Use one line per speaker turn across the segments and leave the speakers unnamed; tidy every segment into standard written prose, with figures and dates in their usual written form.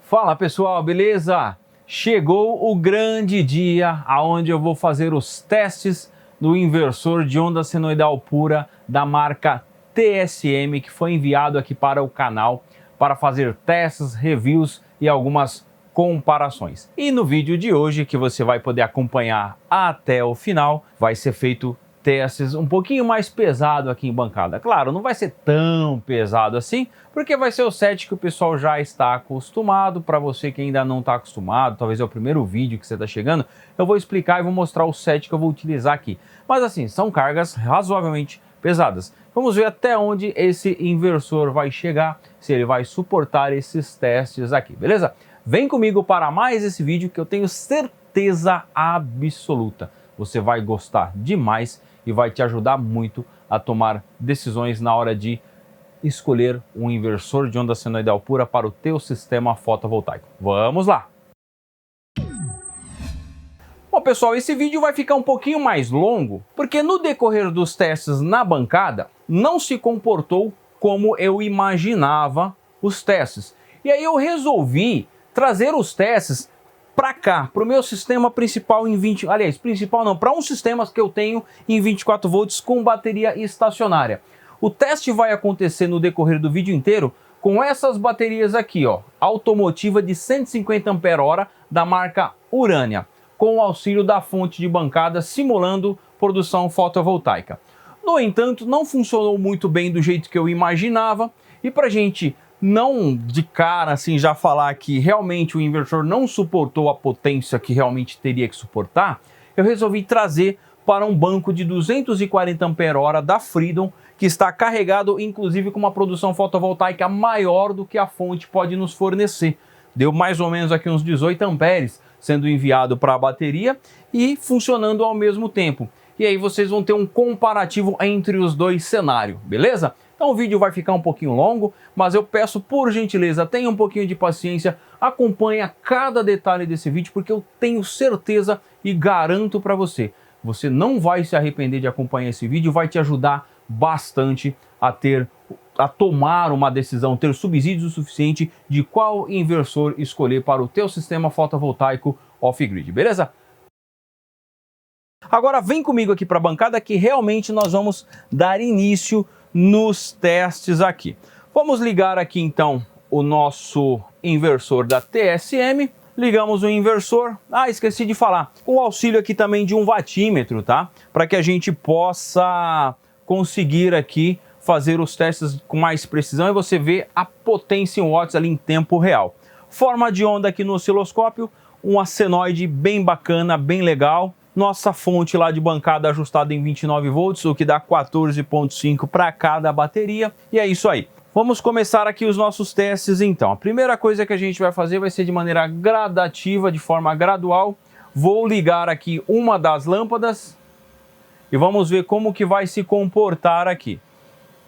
Fala pessoal, beleza? Chegou o grande dia onde eu vou fazer os testes do inversor de onda senoidal pura da marca TSM, que foi enviado aqui para o canal para fazer testes, reviews e algumas comparações. E no vídeo de hoje, que você vai poder acompanhar até o final, vai ser feito testes um pouquinho mais pesado aqui em bancada. Claro, não vai ser tão pesado assim, porque vai ser o set que o pessoal já está acostumado. Para você que ainda não está acostumado, talvez é o primeiro vídeo que você está chegando, eu vou explicar e vou mostrar o set que eu vou utilizar aqui. Mas assim, são cargas razoavelmente pesadas. Vamos ver até onde esse inversor vai chegar, se ele vai suportar esses testes aqui, beleza? Vem comigo para mais esse vídeo que eu tenho certeza absoluta. Você vai gostar demais e vai te ajudar muito a tomar decisões na hora de escolher um inversor de onda senoidal pura para o teu sistema fotovoltaico. Vamos lá! Bom pessoal, esse vídeo vai ficar um pouquinho mais longo, porque no decorrer dos testes na bancada, não se comportou como eu imaginava os testes. E aí eu resolvi trazer os testes para cá, para o meu sistema principal em 20... Aliás, principal não, para um sistema que eu tenho em 24 volts com bateria estacionária. O teste vai acontecer no decorrer do vídeo inteiro com essas baterias aqui, ó, automotiva de 150 Ah da marca Urânia, com o auxílio da fonte de bancada simulando produção fotovoltaica. No entanto, não funcionou muito bem do jeito que eu imaginava, e para gente não de cara assim já falar que realmente o inversor não suportou a potência que realmente teria que suportar, eu resolvi trazer para um banco de 240 Ah da Freedom, que está carregado inclusive com uma produção fotovoltaica maior do que a fonte pode nos fornecer. Deu mais ou menos aqui uns 18 amperes sendo enviado para a bateria e funcionando ao mesmo tempo. E aí vocês vão ter um comparativo entre os dois cenários, beleza? Então o vídeo vai ficar um pouquinho longo, mas eu peço por gentileza, tenha um pouquinho de paciência, acompanhe cada detalhe desse vídeo, porque eu tenho certeza e garanto para você, você não vai se arrepender de acompanhar esse vídeo, vai te ajudar bastante a tomar uma decisão, ter subsídio suficiente de qual inversor escolher para o teu sistema fotovoltaico off-grid, beleza? Agora vem comigo aqui para a bancada que realmente nós vamos dar início nos testes aqui. Vamos ligar aqui então o nosso inversor da TSM. Ligamos o inversor. Ah, esqueci de falar. Com o auxílio aqui também de um watímetro, tá? Para que a gente possa conseguir aqui fazer os testes com mais precisão e você vê a potência em watts ali em tempo real. Forma de onda aqui no osciloscópio, uma senoide bem bacana, bem legal. Nossa fonte lá de bancada ajustada em 29 volts, o que dá 14,5 para cada bateria. E é isso aí. Vamos começar aqui os nossos testes então. A primeira coisa que a gente vai fazer vai ser de maneira gradativa, de forma gradual. Vou ligar aqui uma das lâmpadas e vamos ver como que vai se comportar aqui.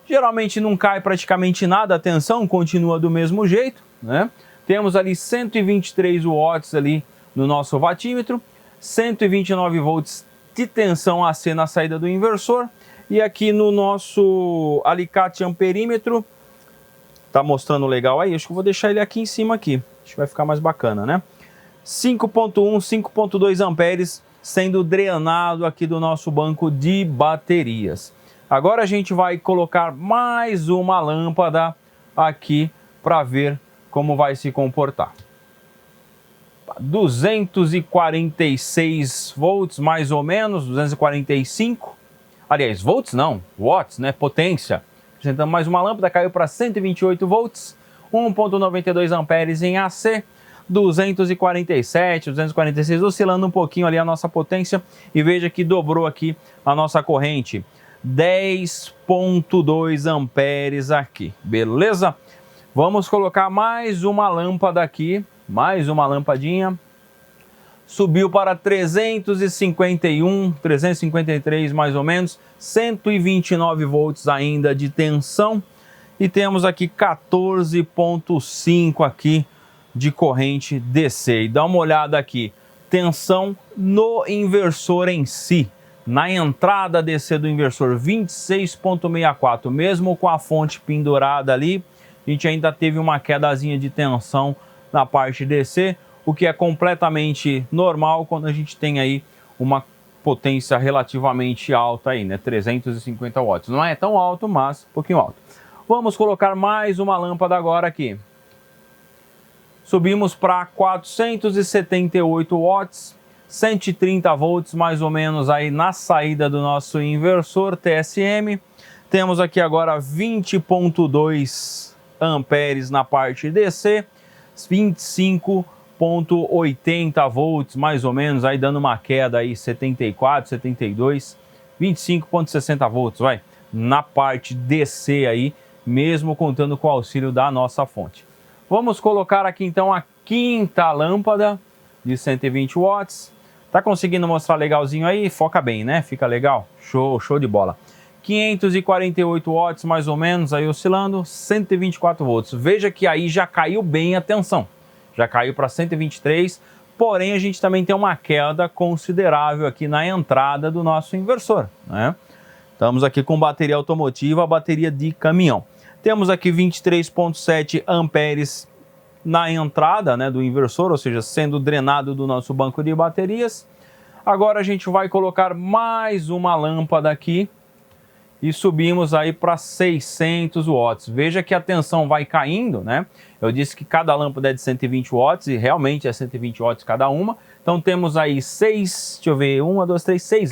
Geralmente não cai praticamente nada, a tensão continua do mesmo jeito, né? Temos ali 123 watts ali no nosso watímetro. 129 volts de tensão AC na saída do inversor. E aqui no nosso alicate amperímetro, tá mostrando legal aí, acho que eu vou deixar ele aqui em cima aqui, acho que vai ficar mais bacana, né? 5.1, 5.2 amperes sendo drenado aqui do nosso banco de baterias. Agora a gente vai colocar mais uma lâmpada aqui para ver como vai se comportar. 246 volts mais ou menos, 245, aliás, volts não, watts, né, potência. Apresentando mais uma lâmpada, caiu para 128 volts, 1.92 amperes em AC, 247, 246, oscilando um pouquinho ali a nossa potência e veja que dobrou aqui a nossa corrente, 10.2 amperes aqui, beleza? Vamos colocar mais uma lâmpada aqui. Mais uma lampadinha, subiu para 351, 353 mais ou menos, 129 volts ainda de tensão e temos aqui 14.5 aqui de corrente DC. E dá uma olhada aqui, tensão no inversor em si, na entrada DC do inversor 26.64, mesmo com a fonte pendurada ali, a gente ainda teve uma quedazinha de tensão na parte DC, o que é completamente normal quando a gente tem aí uma potência relativamente alta aí, né? 350 watts. Não é tão alto, mas um pouquinho alto. Vamos colocar mais uma lâmpada agora aqui. Subimos para 478 watts, 130 volts mais ou menos aí na saída do nosso inversor TSM. Temos aqui agora 20.2 amperes na parte DC, 25.80 volts mais ou menos, aí dando uma queda aí 74, 72, 25.60 volts, vai, na parte DC aí, mesmo contando com o auxílio da nossa fonte. Vamos colocar aqui então a quinta lâmpada de 120 watts. Tá conseguindo mostrar legalzinho aí? Foca bem, né? Fica legal? Show, show de bola. 548 watts mais ou menos, aí oscilando, 124 volts. Veja que aí já caiu bem a tensão. Já caiu para 123, porém a gente também tem uma queda considerável aqui na entrada do nosso inversor, né? Estamos aqui com bateria automotiva, bateria de caminhão. Temos aqui 23.7 amperes na entrada, né, do inversor, ou seja, sendo drenado do nosso banco de baterias. Agora a gente vai colocar mais uma lâmpada aqui e subimos aí para 600 watts. Veja que a tensão vai caindo, né? Eu disse que cada lâmpada é de 120 watts e realmente é 120 watts cada uma. Então temos aí 6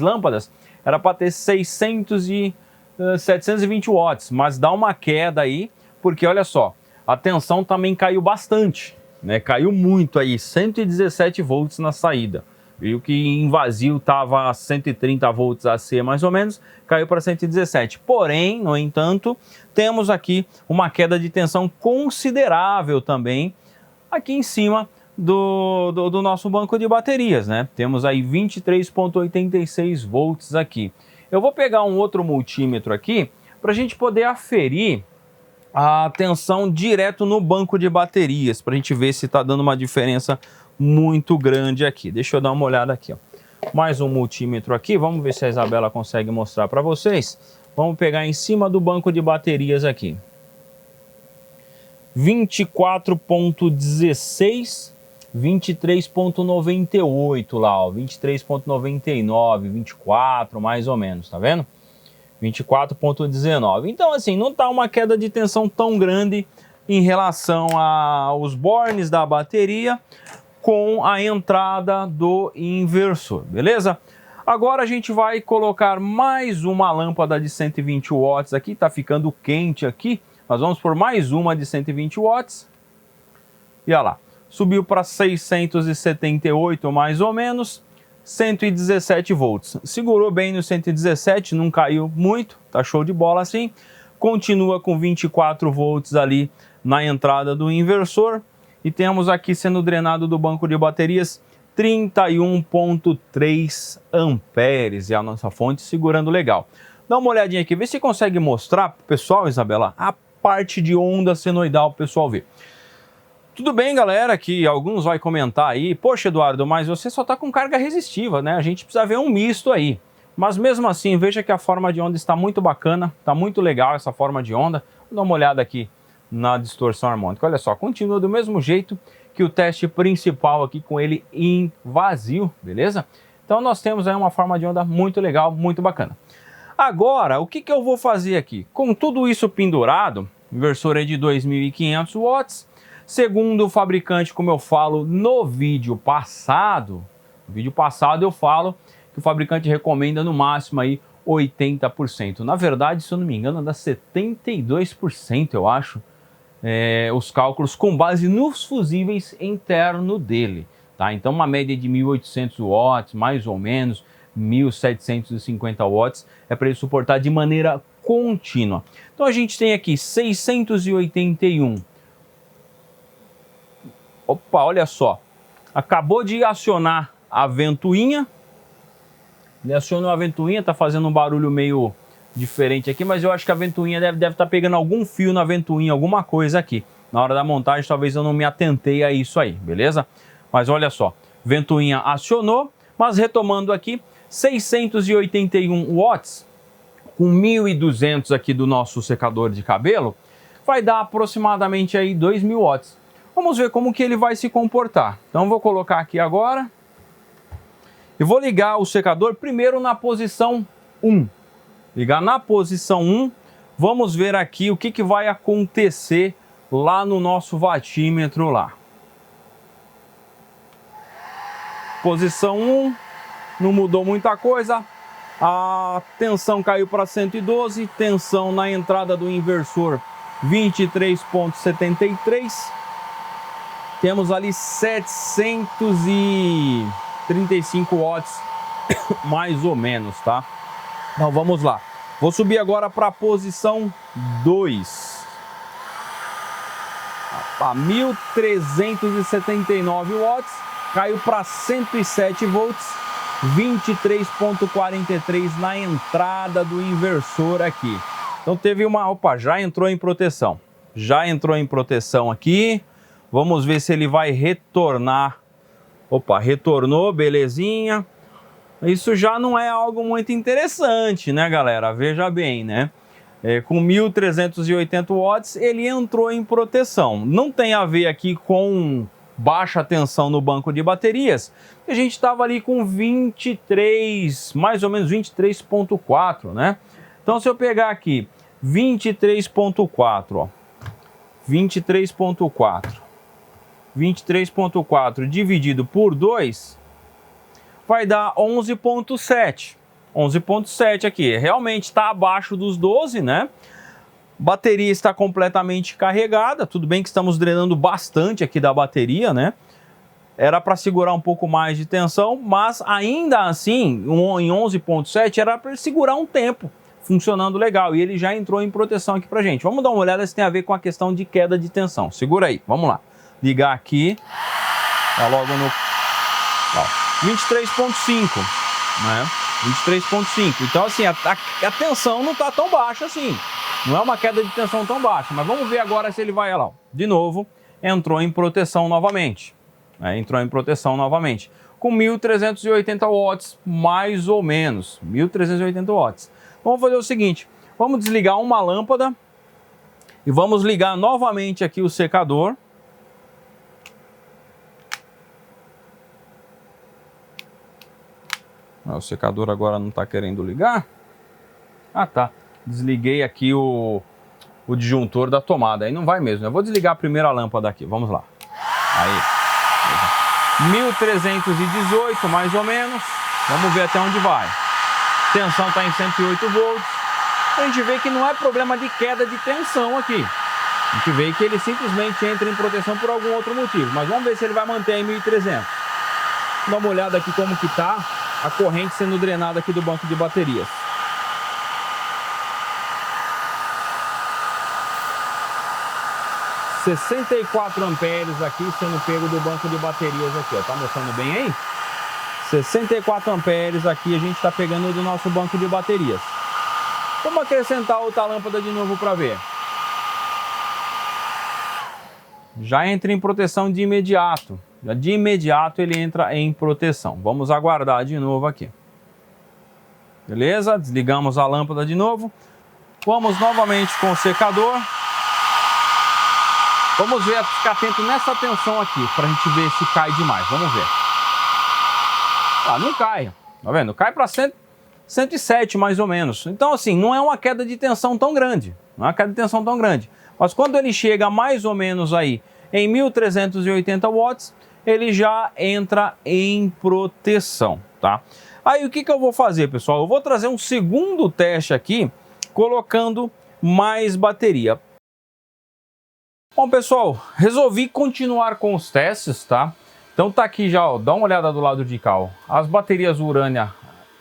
lâmpadas. Era para ter 720 watts, mas dá uma queda aí, porque olha só, a tensão também caiu bastante, né? Caiu muito aí, 117 volts na saída. Viu que em vazio estava 130 volts AC mais ou menos, caiu para 117. Porém, no entanto, temos aqui uma queda de tensão considerável também aqui em cima do nosso banco de baterias, né? Temos aí 23.86 volts aqui. Eu vou pegar um outro multímetro aqui para a gente poder aferir a tensão direto no banco de baterias, para a gente ver se está dando uma diferença muito grande aqui. Deixa eu dar uma olhada aqui, ó. Mais um multímetro aqui, vamos ver se a Isabela consegue mostrar para vocês. Vamos pegar em cima do banco de baterias aqui. 24.16, 23.98 lá, ó, 23.99, 24 mais ou menos, tá vendo? 24.19. Então assim, não tá uma queda de tensão tão grande em relação aos bornes da bateria com a entrada do inversor, beleza? Agora a gente vai colocar mais uma lâmpada de 120 watts aqui, tá ficando quente aqui. Nós vamos por mais uma de 120 watts. E olha lá, subiu para 678 mais ou menos, 117 volts. Segurou bem no 117, não caiu muito, tá show de bola assim. Continua com 24 volts ali na entrada do inversor. E temos aqui sendo drenado do banco de baterias 31.3 amperes. E a nossa fonte segurando legal. Dá uma olhadinha aqui, vê se consegue mostrar pro pessoal, Isabela, a parte de onda senoidal pro pessoal ver. Tudo bem, galera, que alguns vai comentar aí, poxa, Eduardo, mas você só tá com carga resistiva, né? A gente precisa ver um misto aí. Mas mesmo assim, veja que a forma de onda está muito bacana, tá muito legal essa forma de onda. Vou dar uma olhada aqui na distorção harmônica. Olha só, continua do mesmo jeito que o teste principal aqui com ele em vazio, beleza? Então nós temos aí uma forma de onda muito legal, muito bacana. Agora, o que eu vou fazer aqui? Com tudo isso pendurado, inversor é de 2.500 watts, segundo o fabricante, como eu falo no vídeo passado, eu falo que o fabricante recomenda no máximo aí 80%. Na verdade, se eu não me engano, dá 72%, eu acho, os cálculos com base nos fusíveis internos dele, tá? Então, uma média de 1.800 watts, mais ou menos, 1.750 watts, é para ele suportar de maneira contínua. Então, a gente tem aqui 681. Opa, olha só. Acabou de acionar a ventoinha. Ele acionou a ventoinha, tá fazendo um barulho meio diferente aqui, mas eu acho que a ventoinha deve estar pegando algum fio na ventoinha, alguma coisa aqui. Na hora da montagem, talvez eu não me atentei a isso aí, beleza? Mas olha só, ventoinha acionou, mas retomando aqui, 681 watts, com 1.200 aqui do nosso secador de cabelo, vai dar aproximadamente aí 2.000 watts. Vamos ver como que ele vai se comportar. Então vou colocar aqui agora. E vou ligar o secador primeiro na posição 1. Ligar na posição 1. Vamos ver aqui o que vai acontecer lá no nosso watímetro lá. Posição 1. Não mudou muita coisa. A tensão caiu para 112. Tensão na entrada do inversor 23,73. Temos ali 735 watts, mais ou menos, tá? Então vamos lá. Vou subir agora para a posição 2. A 1.379 watts, caiu para 107 volts, 23,43 na entrada do inversor aqui. Então teve uma... Opa, já entrou em proteção. Já entrou em proteção aqui. Vamos ver se ele vai retornar. Opa, retornou, belezinha. Isso já não é algo muito interessante, né, galera? Veja bem, né? Com 1.380 watts, ele entrou em proteção. Não tem a ver aqui com baixa tensão no banco de baterias. A gente estava ali com 23, mais ou menos 23,4, né? Então, se eu pegar aqui 23,4, ó. 23,4 dividido por 2 vai dar 11,7. 11,7 aqui. Realmente está abaixo dos 12, né? Bateria está completamente carregada. Tudo bem que estamos drenando bastante aqui da bateria, né? Era para segurar um pouco mais de tensão, mas ainda assim, em 11,7 era para segurar um tempo funcionando legal. E ele já entrou em proteção aqui pra gente. Vamos dar uma olhada se tem a ver com a questão de queda de tensão. Segura aí, vamos lá. Ligar aqui, tá logo no 23,5, né? 23,5. Então assim, a tensão não tá tão baixa assim. Não é uma queda de tensão tão baixa, mas vamos ver agora se ele vai, olha lá, de novo, entrou em proteção novamente. Entrou em proteção novamente. Com 1.380 watts, mais ou menos. 1.380 watts. Vamos fazer o seguinte, vamos desligar uma lâmpada e vamos ligar novamente aqui o secador. O secador agora não está querendo ligar. Ah, tá. Desliguei aqui o disjuntor da tomada. Aí não vai mesmo. Eu vou desligar a primeira lâmpada aqui. Vamos lá. Aí. 1.318, mais ou menos. Vamos ver até onde vai. Tensão está em 108 volts. A gente vê que não é problema de queda de tensão aqui. A gente vê que ele simplesmente entra em proteção por algum outro motivo. Mas vamos ver se ele vai manter em 1.300. Dá uma olhada aqui como que tá a corrente sendo drenada aqui do banco de baterias. — 64 amperes aqui sendo pego do banco de baterias aqui, ó. Tá mostrando bem aí? 64 amperes aqui a gente está pegando do nosso banco de baterias. Vamos acrescentar outra lâmpada de novo para ver. Já entra em proteção de imediato. De imediato ele entra em proteção. Vamos aguardar de novo aqui. Beleza? Desligamos a lâmpada de novo. Vamos novamente com o secador. Vamos ver, ficar atento nessa tensão aqui, para a gente ver se cai demais. Vamos ver. Ah, não cai. Tá vendo? Cai para 107 mais ou menos. Então assim, não é uma queda de tensão tão grande. Não é uma queda de tensão tão grande. Mas quando ele chega mais ou menos aí em 1.380 watts, ele já entra em proteção, tá? Aí o que eu vou fazer, pessoal? Eu vou trazer um segundo teste aqui, colocando mais bateria. Bom, pessoal, resolvi continuar com os testes, tá? Então tá aqui já, ó, dá uma olhada do lado de cá, ó. As baterias Urânia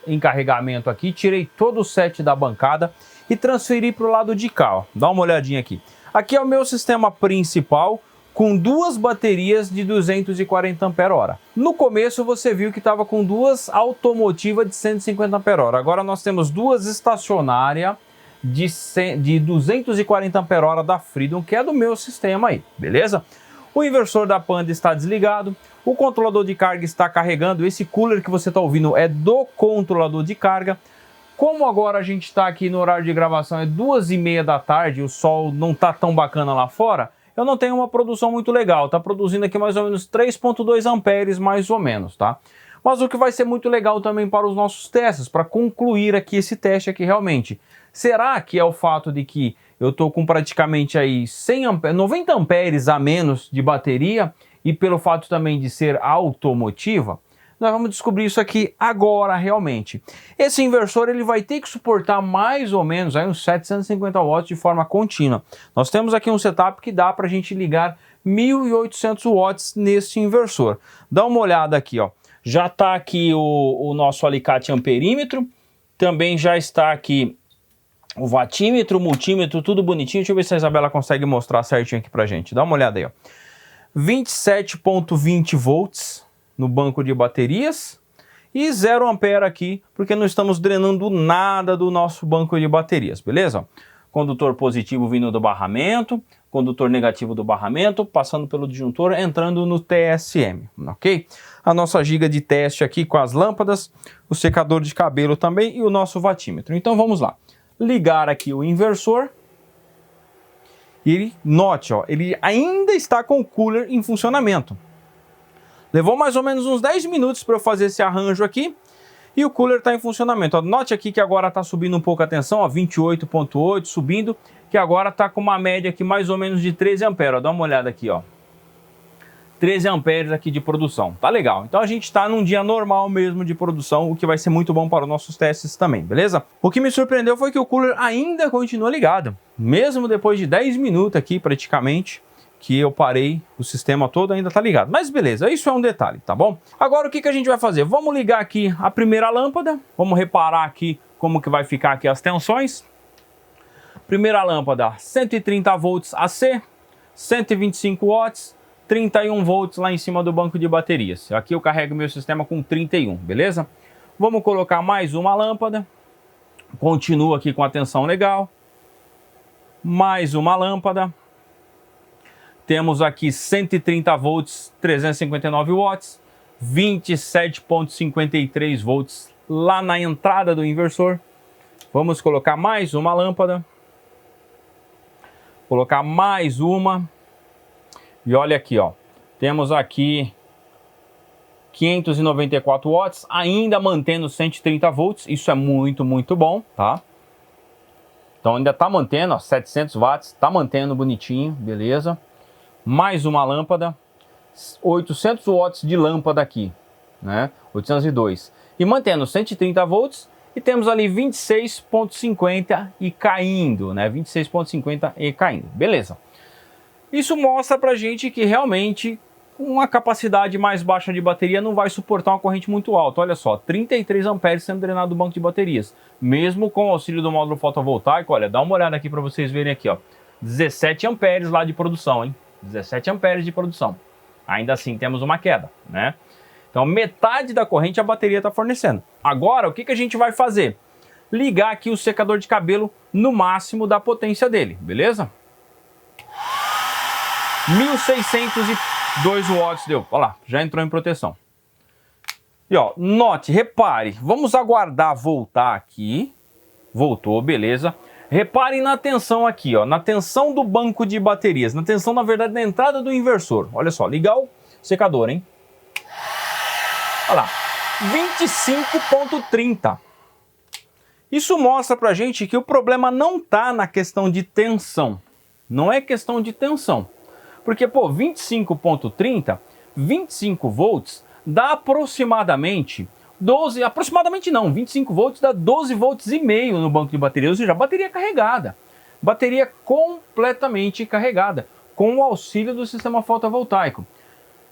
em carregamento aqui, tirei todo o set da bancada e transferi para o lado de cá, ó. Dá uma olhadinha aqui. Aqui é o meu sistema principal, com duas baterias de 240 Ah. No começo você viu que estava com duas automotivas de 150 Ah. Agora nós temos duas estacionárias de 240 Ah da Freedom, que é do meu sistema aí, beleza? O inversor da Panda está desligado, o controlador de carga está carregando, esse cooler que você está ouvindo é do controlador de carga. Como agora a gente está aqui no horário de gravação, é 2h30 da tarde, o sol não está tão bacana lá fora, eu não tenho uma produção muito legal, tá produzindo aqui mais ou menos 3,2 amperes mais ou menos, tá? Mas o que vai ser muito legal também para os nossos testes, para concluir aqui esse teste aqui realmente. Será que é o fato de que eu estou com praticamente aí 90 amperes a menos de bateria e pelo fato também de ser automotiva? Nós vamos descobrir isso aqui agora realmente. Esse inversor ele vai ter que suportar mais ou menos aí uns 750 watts de forma contínua. Nós temos aqui um setup que dá para a gente ligar 1.800 watts nesse inversor. Dá uma olhada aqui, ó. Já está aqui o nosso alicate amperímetro, também já está aqui o watímetro, o multímetro, tudo bonitinho. Deixa eu ver se a Isabela consegue mostrar certinho aqui pra gente. Dá uma olhada aí, ó. 27,20 volts no banco de baterias e 0 ampere aqui, porque não estamos drenando nada do nosso banco de baterias, beleza? Condutor positivo vindo do barramento, condutor negativo do barramento, passando pelo disjuntor, entrando no TSM, ok? A nossa giga de teste aqui com as lâmpadas, o secador de cabelo também e o nosso watímetro. Então vamos lá. Ligar aqui o inversor. E ele, note, ó, ele ainda está com o cooler em funcionamento. Levou mais ou menos uns 10 minutos para eu fazer esse arranjo aqui. E o cooler está em funcionamento. Ó, note aqui que agora está subindo um pouco a tensão, ó, 28,8 subindo, que agora está com uma média aqui mais ou menos de 13 amperes. Ó, dá uma olhada aqui, ó. 13 amperes aqui de produção. Tá legal. Então a gente está num dia normal mesmo de produção, o que vai ser muito bom para os nossos testes também, beleza? O que me surpreendeu foi que o cooler ainda continua ligado. Mesmo depois de 10 minutos aqui praticamente, que eu parei, o sistema todo ainda tá ligado. Mas beleza, isso é um detalhe, tá bom? Agora o que a gente vai fazer? Vamos ligar aqui a primeira lâmpada, vamos reparar aqui como que vai ficar aqui as tensões. Primeira lâmpada, 130 volts AC, 125 watts, 31 volts lá em cima do banco de baterias. Aqui eu carrego meu sistema com 31, beleza? Vamos colocar mais uma lâmpada, continua aqui com a tensão legal. Mais uma lâmpada. Temos aqui 130 volts, 359 watts, 27,53 volts lá na entrada do inversor. Vamos colocar mais uma lâmpada. Colocar mais uma. E olha aqui, ó. Temos aqui 594 watts, ainda mantendo 130 volts. Isso é muito, muito bom, tá? Então ainda tá mantendo, ó, 700 watts, tá mantendo bonitinho, beleza? Mais uma lâmpada, 800 watts de lâmpada aqui, né? 802. E mantendo 130 volts e temos ali 26,50 e caindo, né? 26,50 e caindo, beleza. Isso mostra pra gente que realmente uma capacidade mais baixa de bateria não vai suportar uma corrente muito alta. Olha só, 33 amperes sendo drenado do banco de baterias. Mesmo com o auxílio do módulo fotovoltaico, olha, dá uma olhada aqui para vocês verem aqui, ó. 17 amperes lá de produção, hein? 17 amperes de produção. Ainda assim temos uma queda, né? Então metade da corrente a bateria está fornecendo. Agora, o que a gente vai fazer? Ligar aqui o secador de cabelo no máximo da potência dele, beleza? 1.602 watts deu. Olha lá, já entrou em proteção. E ó, note, repare, vamos aguardar voltar aqui. Voltou, beleza. Reparem na tensão aqui, ó, na tensão do banco de baterias, na tensão, na verdade, na entrada do inversor. Olha só, ligar o secador, hein? Olha lá, 25,30. Isso mostra pra gente que o problema não tá na questão de tensão. Não é questão de tensão. Porque, pô, 25,30, 25 volts dá aproximadamente 12, aproximadamente não, 25 volts dá 12 volts e meio no banco de bateria, ou seja, bateria carregada. Bateria completamente carregada, com o auxílio do sistema fotovoltaico.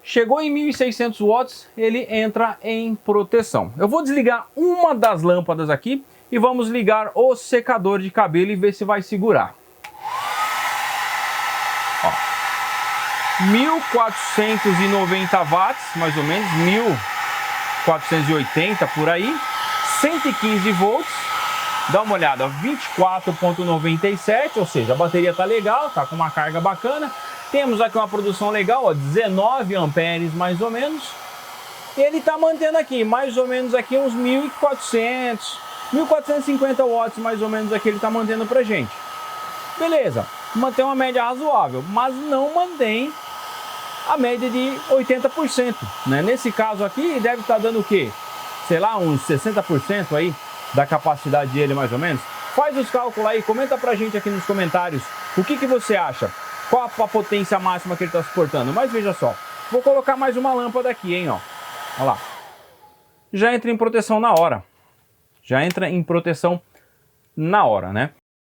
Chegou em 1.600 watts, ele entra em proteção. Eu vou desligar uma das lâmpadas aqui e vamos ligar o secador de cabelo e ver se vai segurar. Ó, 1.490 watts, mais ou menos, 1.480 por aí, 115 volts, dá uma olhada, 24,97, ou seja, a bateria tá legal, tá com uma carga bacana. Temos aqui uma produção legal, ó, 19 amperes mais ou menos. E ele tá mantendo aqui, mais ou menos aqui uns 1.400, 1.450 watts mais ou menos aqui ele tá mantendo pra gente. Beleza, mantém uma média razoável, mas não mantém a média de 80%, né? Nesse caso aqui deve estar dando o quê? Sei lá, uns 60% aí da capacidade dele mais ou menos. Faz os cálculos aí, comenta pra gente aqui nos comentários o que você acha, qual a potência máxima que ele está suportando. Mas veja só, vou colocar mais uma lâmpada aqui, hein, ó. Olha lá. Já entra em proteção na hora. Já entra em proteção na hora, né?